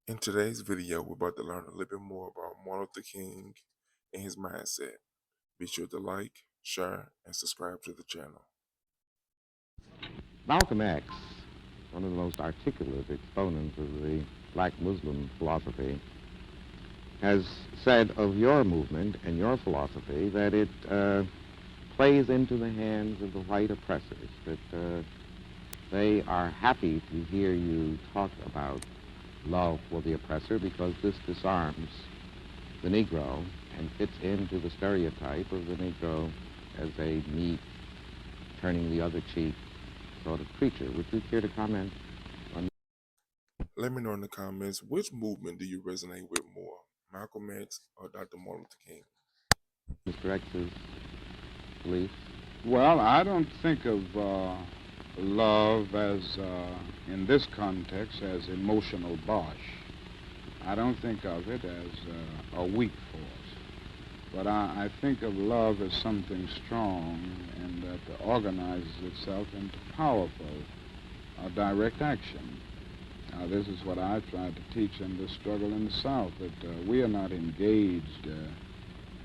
In today's video, we're about to learn a little bit more about Martin Luther King and his mindset. Be sure to like, share, and subscribe to the channel. Malcolm X, one of the most articulate exponents of the black Muslim philosophy, has said of your movement and your philosophy that it plays into the hands of the white oppressors, that they are happy to hear you talk about love for the oppressor because this disarms the Negro and fits into the stereotype of the Negro as a meek, turning the other cheek sort of creature. Would you care to comment on Let me know in the comments which movement do you resonate with more, Malcolm X or Dr. Martin Luther King? Mr. X's beliefs? Well, I don't think of love as, in this context, as emotional bosh. I don't think of it as a weak force. But I think of love as something strong and that organizes itself into powerful, direct action. This is what I tried to teach in the struggle in the South, that we are not engaged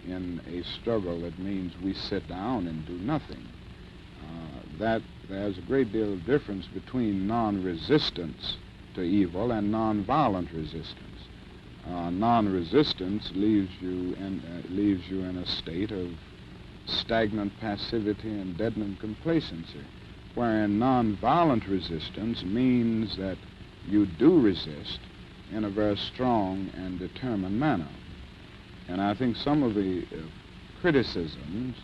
in a struggle that means we sit down and do nothing. That there's a great deal of difference between non-resistance to evil and non-violent resistance. Non-resistance leaves you in a state of stagnant passivity and deadened complacency, wherein non-violent resistance means that you do resist in a very strong and determined manner. And I think some of the criticisms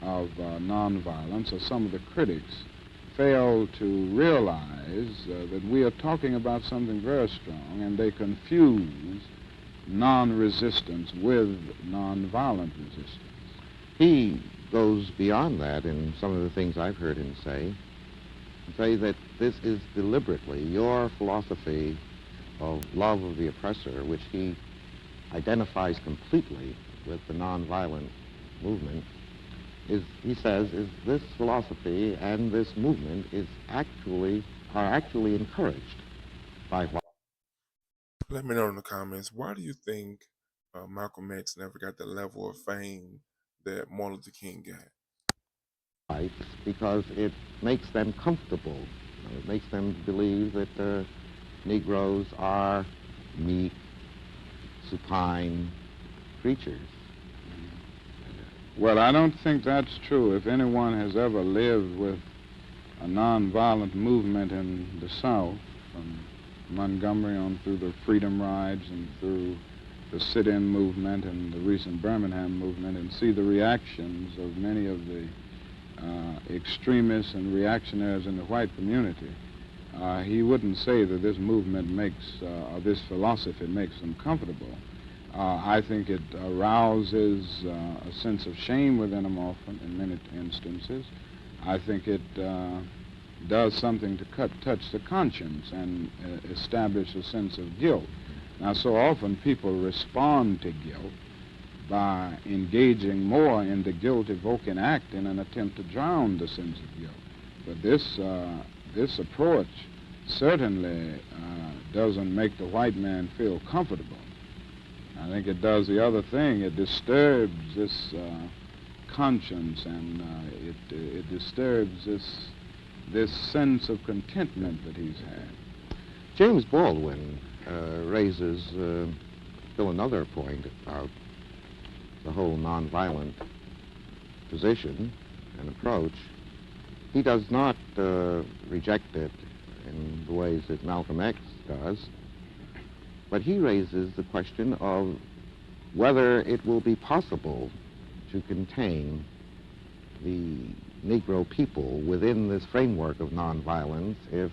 of nonviolence, or some of the critics, fail to realize that we are talking about something very strong, and they confuse non-resistance with nonviolent resistance. He goes beyond that in some of the things I've heard him say that this is deliberately your philosophy of love of the oppressor, which he identifies completely with the nonviolent movement, he says, this philosophy and this movement are actually encouraged by what? Let me know in the comments, why do you think Malcolm X never got the level of fame that Martin Luther King got? Whites, because it makes them comfortable. It makes them believe that Negroes are meek, supine creatures. Well, I don't think that's true. If anyone has ever lived with a nonviolent movement in the South, from Montgomery on through the Freedom Rides and through the sit-in movement and the recent Birmingham movement, and see the reactions of many of the extremists and reactionaries in the white community, he wouldn't say that this movement or this philosophy makes them comfortable. I think it arouses a sense of shame within them often, in many instances. I think it does something to touch the conscience and establish a sense of guilt. Now, so often people respond to guilt by engaging more in the guilt-evoking act in an attempt to drown the sense of guilt. But this approach certainly doesn't make the white man feel comfortable. I think it does the other thing. It disturbs this conscience, and it disturbs this sense of contentment that he's had. James Baldwin raises still another point about the whole nonviolent position and approach. He does not reject it in the ways that Malcolm X does, but he raises the question of whether it will be possible to contain the Negro people within this framework of nonviolence if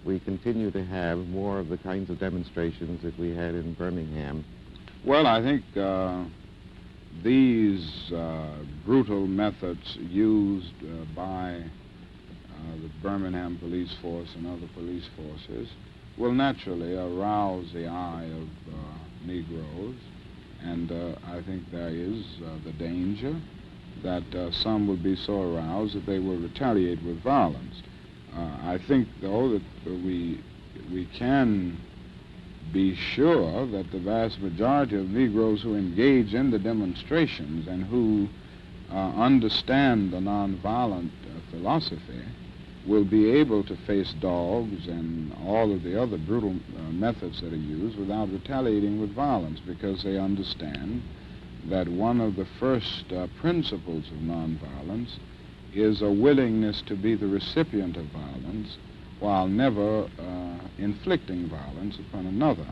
we continue to have more of the kinds of demonstrations that we had in Birmingham. Well, I think these brutal methods used by the Birmingham police force and other police forces will naturally arouse the ire of Negroes, and I think there is the danger that some will be so aroused that they will retaliate with violence. I think, though, that we can be sure that the vast majority of Negroes who engage in the demonstrations and who understand the nonviolent philosophy will be able to face dogs and all of the other brutal methods that are used without retaliating with violence, because they understand that one of the first principles of nonviolence is a willingness to be the recipient of violence while never inflicting violence upon another.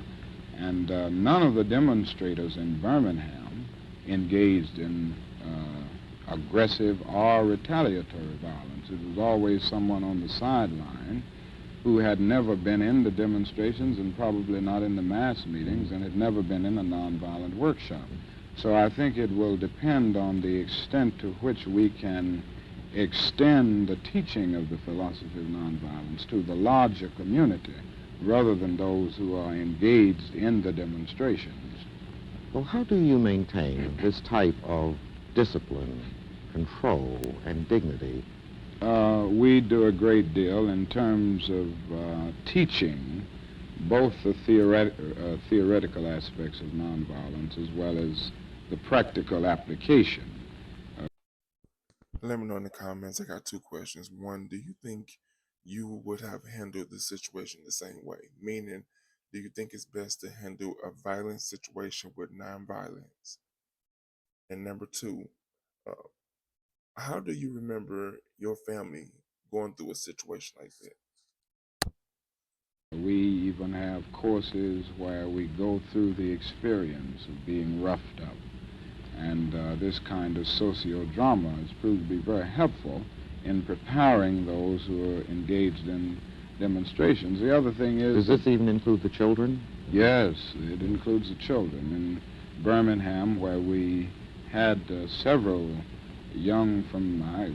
And none of the demonstrators in Birmingham engaged in aggressive or retaliatory violence. It was always someone on the sideline who had never been in the demonstrations and probably not in the mass meetings and had never been in a nonviolent workshop. So I think it will depend on the extent to which we can extend the teaching of the philosophy of nonviolence to the larger community rather than those who are engaged in the demonstrations. Well, how do you maintain this type of discipline, control, and dignity? We do a great deal in terms of teaching both the theoretical aspects of nonviolence as well as the practical application. Let me know in the comments. I got two questions. One, do you think you would have handled the situation the same way? Meaning, do you think it's best to handle a violent situation with nonviolence? And number two, uh, how do you remember your family going through a situation like that? We even have courses where we go through the experience of being roughed up. And this kind of socio-drama has proved to be very helpful in preparing those who are engaged in demonstrations. The other thing is... Does this even include the children? Yes, it includes the children. In Birmingham, where we had several young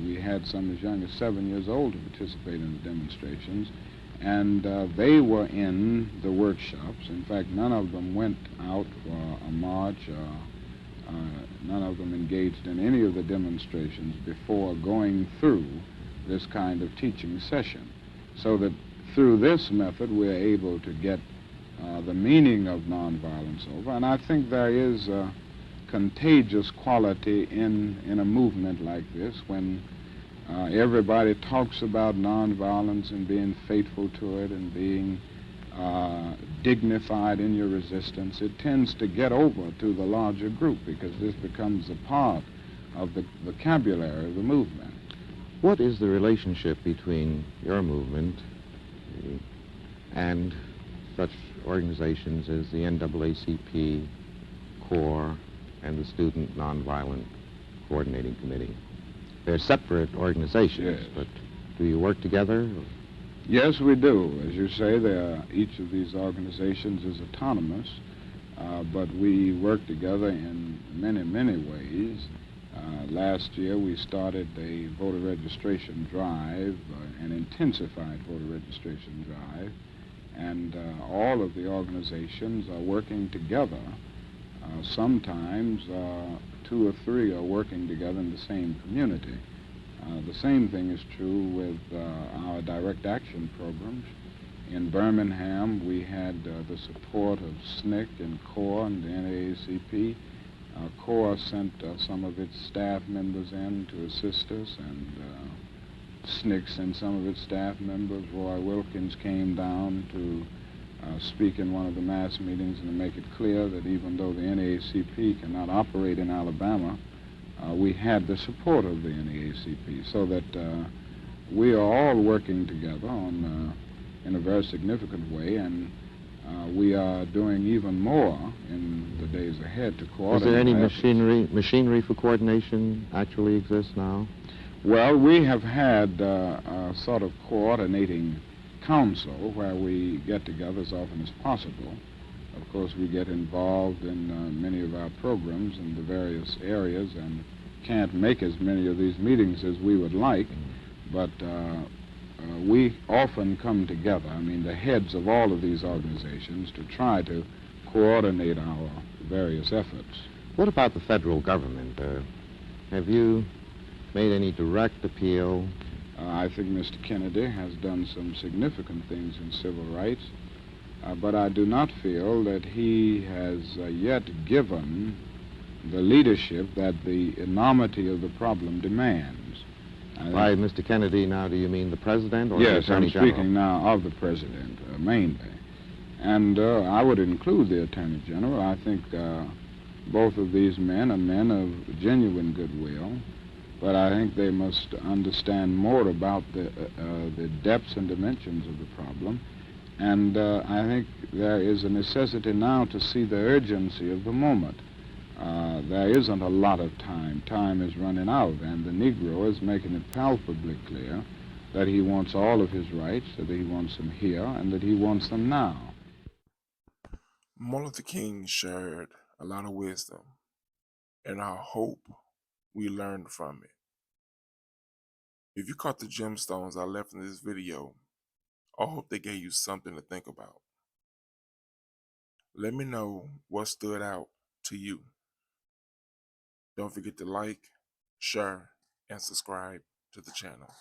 we had some as young as 7 years old to participate in the demonstrations, and they were in the workshops. In fact, none of them went out for a march. None of them engaged in any of the demonstrations before going through this kind of teaching session. So that through this method, we're able to get the meaning of nonviolence over. And I think there is a contagious quality in a movement like this when everybody talks about nonviolence and being faithful to it and being dignified in your resistance. It tends to get over to the larger group because this becomes a part of the vocabulary of the movement. What is the relationship between your movement and such organizations as the NAACP, CORE, and the Student Nonviolent Coordinating Committee? They're separate organizations, Yes. but do you work together? Yes, we do. As you say, each of these organizations is autonomous, but we work together in many, many ways. Last year, we started a voter registration drive, an intensified voter registration drive, and all of the organizations are working together. Sometimes 2 or 3 are working together in the same community. The same thing is true with our direct action programs. In Birmingham, we had the support of SNCC and CORE and the NAACP. CORE sent some of its staff members in to assist us, and SNCC sent some of its staff members. Roy Wilkins came down to speak in one of the mass meetings and to make it clear that even though the NAACP cannot operate in Alabama, we had the support of the NAACP, so that we are all working together in a very significant way, and we are doing even more in the days ahead to coordinate. Is there any efforts. machinery for coordination actually exists now? Well, we have had a sort of coordinating council where we get together as often as possible. Of course, we get involved in many of our programs in the various areas and can't make as many of these meetings as we would like, but we often come together, I mean the heads of all of these organizations, to try to coordinate our various efforts. What about the federal government? Have you made any direct appeal? I think Mr. Kennedy has done some significant things in civil rights. but I do not feel that he has yet given the leadership that the enormity of the problem demands. By Mr. Kennedy, now, do you mean the president or the Yes, attorney I'm general? speaking now of the president, mainly. And I would include the attorney general. I think both of these men are men of genuine goodwill, but I think they must understand more about the depths and dimensions of the problem. And I think there is a necessity now to see the urgency of the moment. There isn't a lot of time. Time is running out, and the Negro is making it palpably clear that he wants all of his rights, that he wants them here, and that he wants them now. Martin Luther King shared a lot of wisdom, and I hope we learned from it. If you caught the gemstones I left in this video, I hope they gave you something to think about. Let me know what stood out to you. Don't forget to like, share, and subscribe to the channel.